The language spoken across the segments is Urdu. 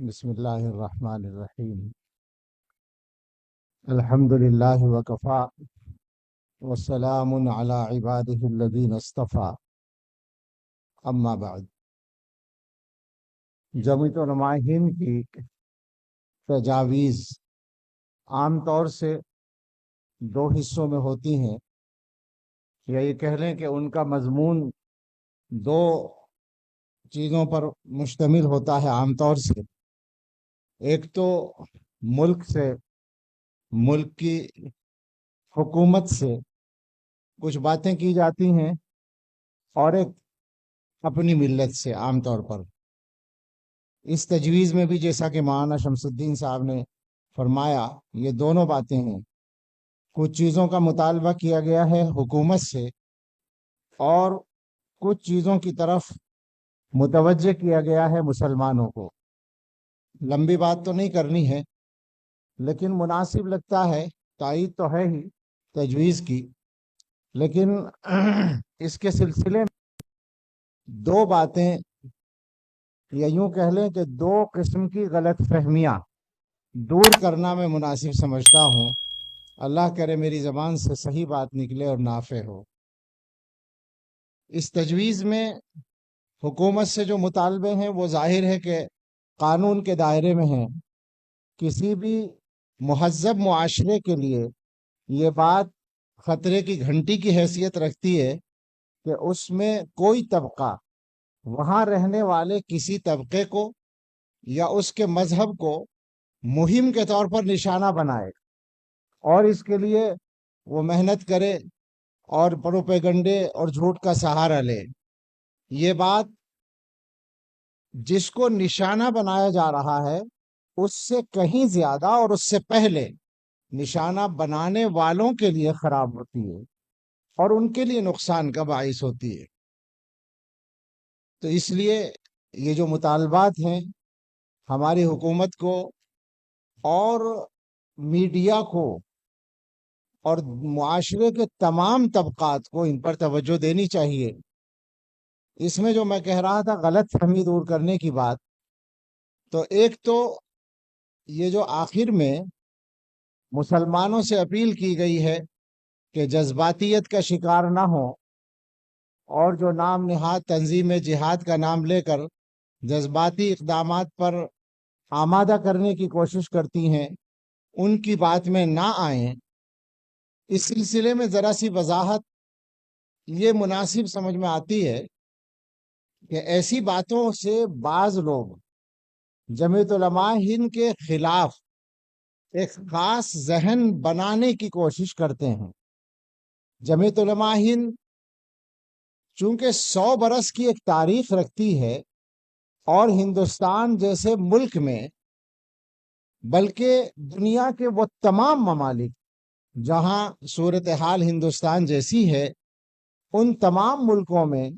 بسم اللہ الرحمن الرحیم الحمد للہ وکفا والسلام علی عبادہ الذین اصطفیٰ اما بعد۔ جمعیت علماء ہند کی تجاویز عام طور سے دو حصوں میں ہوتی ہیں، یا یہ کہہ لیں کہ ان کا مضمون دو چیزوں پر مشتمل ہوتا ہے عام طور سے۔ ایک تو ملک کی حکومت سے کچھ باتیں کی جاتی ہیں، اور ایک اپنی ملت سے عام طور پر۔ اس تجویز میں بھی جیسا کہ مولانا شمس الدین صاحب نے فرمایا، یہ دونوں باتیں ہیں۔ کچھ چیزوں کا مطالبہ کیا گیا ہے حکومت سے، اور کچھ چیزوں کی طرف متوجہ کیا گیا ہے مسلمانوں کو۔ لمبی بات تو نہیں کرنی ہے، لیکن مناسب لگتا ہے، تائید تو ہے ہی تجویز کی، لیکن اس کے سلسلے میں دو باتیں، یا یوں کہہ لیں کہ دو قسم کی غلط فہمیاں دور کرنا میں مناسب سمجھتا ہوں۔ اللہ کرے میری زبان سے صحیح بات نکلے اور نافع ہو۔ اس تجویز میں حکومت سے جو مطالبے ہیں وہ ظاہر ہے کہ قانون کے دائرے میں ہیں۔ کسی بھی مہذب معاشرے کے لیے یہ بات خطرے کی گھنٹی کی حیثیت رکھتی ہے کہ اس میں کوئی طبقہ وہاں رہنے والے کسی طبقے کو یا اس کے مذہب کو مہم کے طور پر نشانہ بنائے، اور اس کے لیے وہ محنت کرے اور پروپیگنڈے اور جھوٹ کا سہارا لے۔ یہ بات جس کو نشانہ بنایا جا رہا ہے اس سے کہیں زیادہ اور اس سے پہلے نشانہ بنانے والوں کے لیے خراب ہوتی ہے، اور ان کے لیے نقصان کا باعث ہوتی ہے۔ تو اس لیے یہ جو مطالبات ہیں ہماری حکومت کو اور میڈیا کو اور معاشرے کے تمام طبقات کو ان پر توجہ دینی چاہیے۔ اس میں جو میں کہہ رہا تھا غلط فہمی دور کرنے کی بات، تو ایک تو یہ جو آخر میں مسلمانوں سے اپیل کی گئی ہے کہ جذباتیت کا شکار نہ ہو، اور جو نام نہاد تنظیم جہاد کا نام لے کر جذباتی اقدامات پر آمادہ کرنے کی کوشش کرتی ہیں، ان کی بات میں نہ آئیں۔ اس سلسلے میں ذرا سی وضاحت یہ مناسب سمجھ میں آتی ہے کہ ایسی باتوں سے بعض لوگ جمعیت علماء ہند کے خلاف ایک خاص ذہن بنانے کی کوشش کرتے ہیں۔ جمعیت علماء ہند چونکہ 100 برس کی ایک تاریخ رکھتی ہے، اور ہندوستان جیسے ملک میں بلکہ دنیا کے وہ تمام ممالک جہاں صورتحال ہندوستان جیسی ہے، ان تمام ملکوں میں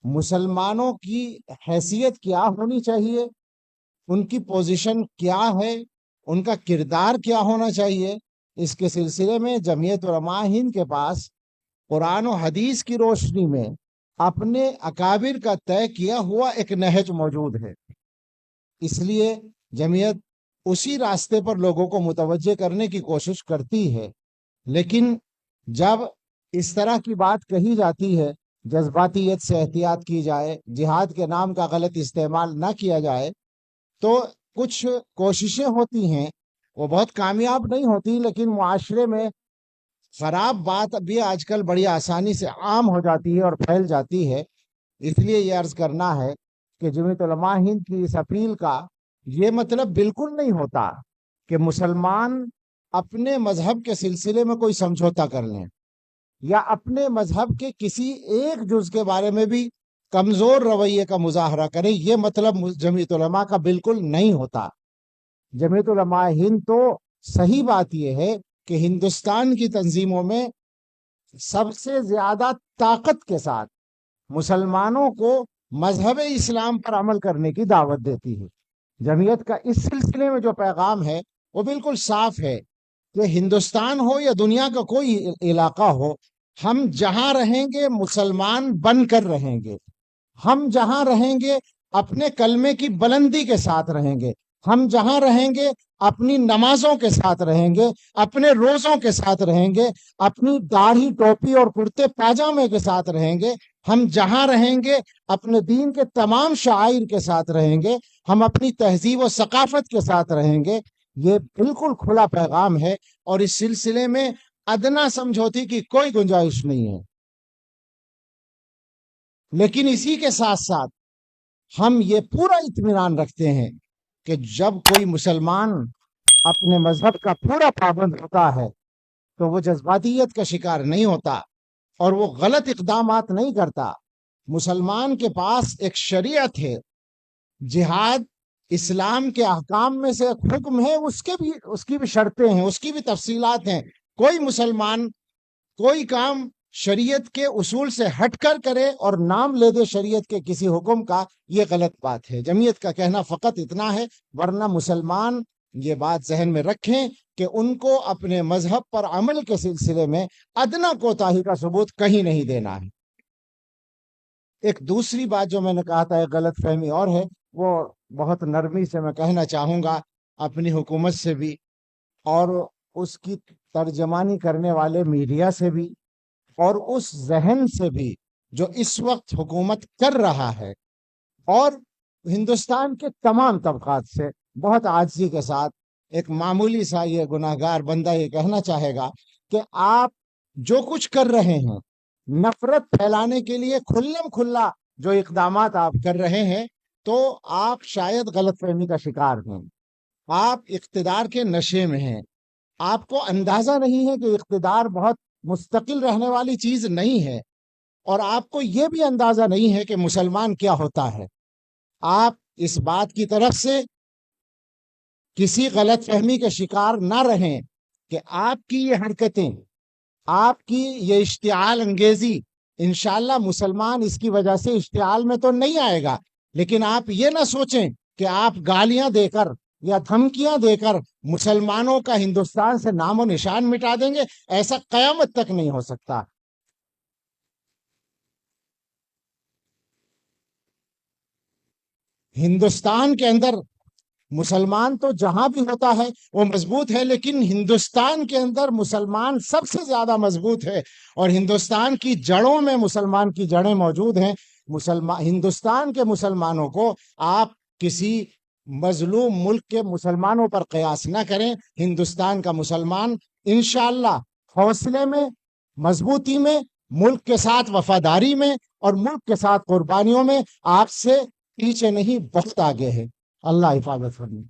مسلمانوں کی حیثیت کیا ہونی چاہیے، ان کی پوزیشن کیا ہے، ان کا کردار کیا ہونا چاہیے، اس کے سلسلے میں جمعیت علماء ہند کے پاس قرآن و حدیث کی روشنی میں اپنے اکابر کا طے کیا ہوا ایک نہج موجود ہے۔ اس لیے جمعیت اسی راستے پر لوگوں کو متوجہ کرنے کی کوشش کرتی ہے، لیکن جب اس طرح کی بات کہی جاتی ہے، جذباتیت سے احتیاط کی جائے، جہاد کے نام کا غلط استعمال نہ کیا جائے، تو کچھ کوششیں ہوتی ہیں، وہ بہت کامیاب نہیں ہوتی، لیکن معاشرے میں خراب بات بھی آج کل بڑی آسانی سے عام ہو جاتی ہے اور پھیل جاتی ہے۔ اس لیے یہ عرض کرنا ہے کہ جمعیت علماء ہند کی اس اپیل کا یہ مطلب بالکل نہیں ہوتا کہ مسلمان اپنے مذہب کے سلسلے میں کوئی سمجھوتا کر لیں، یا اپنے مذہب کے کسی ایک جز کے بارے میں بھی کمزور رویے کا مظاہرہ کریں۔ یہ مطلب جمعیت علماء کا بالکل نہیں ہوتا۔ جمعیت علماء ہند تو صحیح بات یہ ہے کہ ہندوستان کی تنظیموں میں سب سے زیادہ طاقت کے ساتھ مسلمانوں کو مذہب اسلام پر عمل کرنے کی دعوت دیتی ہے۔ جمعیت کا اس سلسلے میں جو پیغام ہے وہ بالکل صاف ہے کہ ہندوستان ہو یا دنیا کا کوئی علاقہ ہو، ہم جہاں رہیں گے مسلمان بن کر رہیں گے، ہم جہاں رہیں گے اپنے کلمے کی بلندی کے ساتھ رہیں گے، ہم جہاں رہیں گے اپنی نمازوں کے ساتھ رہیں گے، اپنے روزوں کے ساتھ رہیں گے، اپنی داڑھی ٹوپی اور کرتے پاجامے کے ساتھ رہیں گے، ہم جہاں رہیں گے اپنے دین کے تمام شعائر کے ساتھ رہیں گے، ہم اپنی تہذیب و ثقافت کے ساتھ رہیں گے۔ یہ بالکل کھلا پیغام ہے، اور اس سلسلے میں ادنا سمجھوتے کی کوئی گنجائش نہیں ہے۔ لیکن اسی کے ساتھ ساتھ ہم یہ پورا اطمینان رکھتے ہیں کہ جب کوئی مسلمان اپنے مذہب کا پورا پابند ہوتا ہے تو وہ جذباتیت کا شکار نہیں ہوتا اور وہ غلط اقدامات نہیں کرتا۔ مسلمان کے پاس ایک شریعت ہے، جہاد اسلام کے احکام میں سے ایک حکم ہے، اس کی بھی شرطیں ہیں، اس کی بھی تفصیلات ہیں۔ کوئی مسلمان کوئی کام شریعت کے اصول سے ہٹ کر کرے اور نام لے دے شریعت کے کسی حکم کا، یہ غلط بات ہے۔ جمعیت کا کہنا فقط اتنا ہے، ورنہ مسلمان یہ بات ذہن میں رکھیں کہ ان کو اپنے مذہب پر عمل کے سلسلے میں ادنا کوتاہی کا ثبوت کہیں نہیں دینا ہے۔ ایک دوسری بات جو میں نے کہا تھا، ایک غلط فہمی اور ہے، وہ بہت نرمی سے میں کہنا چاہوں گا اپنی حکومت سے بھی اور اس کی ترجمانی کرنے والے میڈیا سے بھی اور اس ذہن سے بھی جو اس وقت حکومت کر رہا ہے، اور ہندوستان کے تمام طبقات سے بہت عاجزی کے ساتھ ایک معمولی سا یہ گناہگار بندہ یہ کہنا چاہے گا کہ آپ جو کچھ کر رہے ہیں، نفرت پھیلانے کے لیے کھلم کھلا جو اقدامات آپ کر رہے ہیں، تو آپ شاید غلط فہمی کا شکار ہیں۔ آپ اقتدار کے نشے میں ہیں، آپ کو اندازہ نہیں ہے کہ اقتدار بہت مستقل رہنے والی چیز نہیں ہے، اور آپ کو یہ بھی اندازہ نہیں ہے کہ مسلمان کیا ہوتا ہے۔ آپ اس بات کی طرف سے کسی غلط فہمی کے شکار نہ رہیں کہ آپ کی یہ حرکتیں، آپ کی یہ اشتعال انگیزی، انشاءاللہ مسلمان اس کی وجہ سے اشتعال میں تو نہیں آئے گا، لیکن آپ یہ نہ سوچیں کہ آپ گالیاں دے کر یا دھمکیاں دے کر مسلمانوں کا ہندوستان سے نام و نشان مٹا دیں گے۔ ایسا قیامت تک نہیں ہو سکتا۔ ہندوستان کے اندر مسلمان تو جہاں بھی ہوتا ہے وہ مضبوط ہے، لیکن ہندوستان کے اندر مسلمان سب سے زیادہ مضبوط ہے، اور ہندوستان کی جڑوں میں مسلمان کی جڑیں موجود ہیں۔ ہندوستان کے مسلمانوں کو آپ کسی مظلوم ملک کے مسلمانوں پر قیاس نہ کریں۔ ہندوستان کا مسلمان انشاءاللہ حوصلے میں، مضبوطی میں، ملک کے ساتھ وفاداری میں اور ملک کے ساتھ قربانیوں میں آپ سے پیچھے نہیں، بہت آگے ہے۔ اللہ حفاظت فرمائے۔